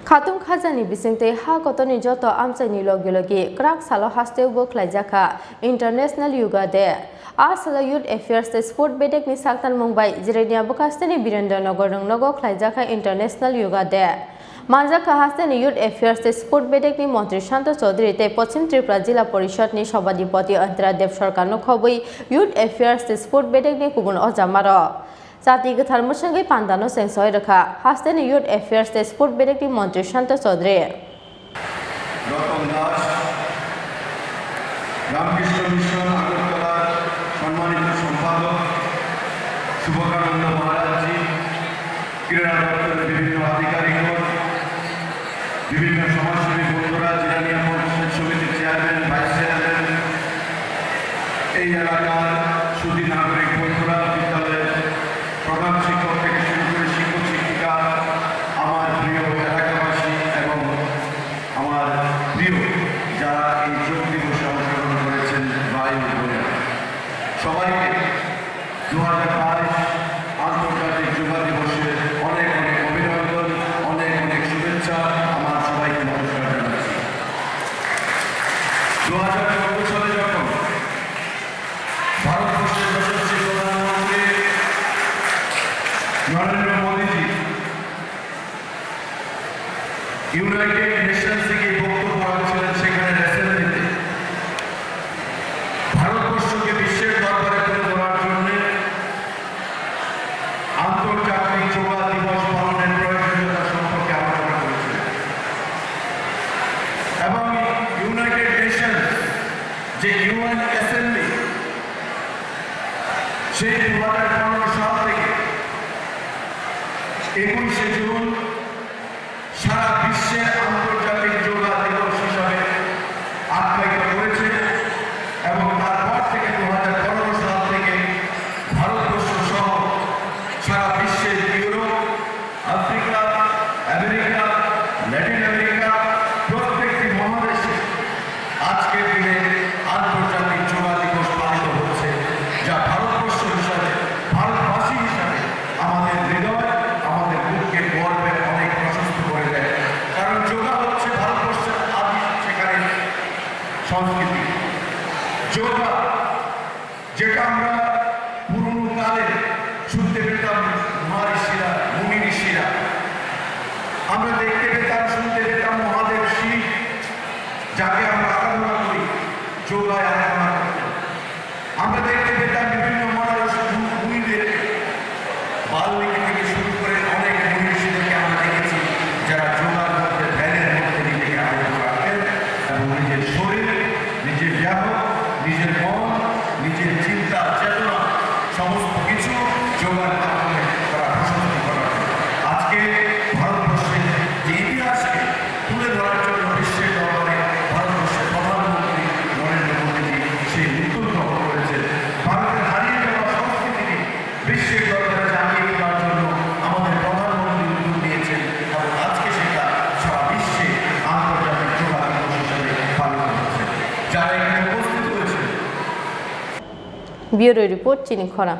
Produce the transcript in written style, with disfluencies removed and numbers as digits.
Khatung khajani bisingte ha kotoni joto amchaini logi krak salo hasteubo Khlaijakha International Yoga Day. Asala Youth Affairs the Sport Bedekni Satharmung by Jirenia Bokasteni Birendra Nagar Rwngnogo Khlaijakha International Yoga Day. Manjaka Hasteni Youth Affairs the Sport Bedekni Montri Shanto Chaudhary te Pochim Tripura Jila Porishad ni Sabadipati Antara Dev Sarkar no khoboi Youth Affairs the Sport Bedekni kubun ojamaro. Jati Satharmung sange pandano sengsoy rakha Hasteni Youth Affairs the Sport Bedekni Montri Shanto Chaudhary. বিভিন্ন সমাজসেবী বন্ধুরা জিরানিয়া পঞ্চায়েত সমিতির chairman vice chairman এই এলাকার সুধী নাগরিক বন্ধুরা বিদ্যালয়ের প্রধান শিক্ষক থেকে শুরু করে শিক্ষক শিক্ষিকা আমার প্রিয় এলাকাবাসী এবং আমার প্রিয় যারা এই যোগ দিবসে অংশগ্রহণ করেছেন ভাই বোনেরা সবাইকে 2022 আন্তর্জাতিক যোগ দিবসে অনেক অনেক অভিনন্দন অনেক অনেক শুভেচ্ছা। 2014 সালে যখন ভারতবর্ষের যশস্বী প্রধানমন্ত্রী নরেন্দ্র মোদীজি ইউনাইটেড নেশনস থেকে বক্তব্য রাখছিলেন সেখানে অ্যাসেম্বলিতে ভারতবর্ষকে বিশ্বের দরবারে তুলে ধরার জন্য আন্তর্জাতিক যোগ দিবস পালনের প্রয়োজনীয়তা সম্পর্কে আলোচনা করেছিলেন এবং ইউনাইটেড নেশনস যে ইউএন অ্যাসেম্বলি সেই 2015 সাল থেকে 21শে জুন সারা বিশ্বে আন্তর্জাতিক যোগ দিবস হিসাবে আখ্যায়িত করেছে এবং তারপর থেকে 2015 সাল থেকে ভারতবর্ষ সহ সারা বিশ্বের Europe Africa America Latin America প্রত্যেকটি মহাদেশে আজকের দিনে আন্তর্জাতিক যোগ দিবস পালিত হচ্ছে যা ভারতবর্ষ হিসাবে ভারতবাসী হিসাবে আমাদের হৃদয় আমাদের বুককে গর্বে অনেক প্রশস্ত করে দেয় কারণ যোগ হচ্ছে ভারতবর্ষের আদি সেখানে সংস্কৃতি যোগ যেটা আমরা পুরনো কালে শুনতে পেতাম মহর্ষিরা মুনি ঋষিরা আমরা দেখতে পেতাম শুনতে পেতাম মহাদেব শিব যাকে আমরা আরাধনা করি যোগায় আরাধনা করতেন আমরা দেখতে পেতাম বিভিন্ন মহারষ মুনিদের বাল্মীকি থেকে শুরু করে অনেক মুনি ঋষিদেরকে আমরা দেখেছি যারা যোগার মধ্যে ধ্যানের মধ্যে নিজেকে আরাধনা রাখতেন এবং নিজের শরীর নিজের দেহ নিজের মন নিজের চিন্তা চেতনা সমস্ত কিছু যোগার মাধ্যমে তারা প্রশস্ত করা আজকে ভারতবর্ষের যে ইতিহাসকে তুলে ধরার জন্য বিশ্বের দরবারে ভারতবর্ষের প্রধানমন্ত্রী নরেন্দ্র মোদীজি সেই উদ্যোগ গ্রহণ করেছেন ভারতের হারিয়ে যাওয়া সংস্কৃতিকে বিশ্বের দরবারে জানিয়ে দেওয়ার জন্য আমাদের প্রধানমন্ত্রী উদ্যোগ নিয়েছেন এবং আজকে সেটা সারা বিশ্বে আন্তর্জাতিক যোগ দিবস হিসেবে পালিত হচ্ছে যারা এখানে উপস্থিত হয়েছে। ব্যুরো রিপোর্ট চিনি খরা।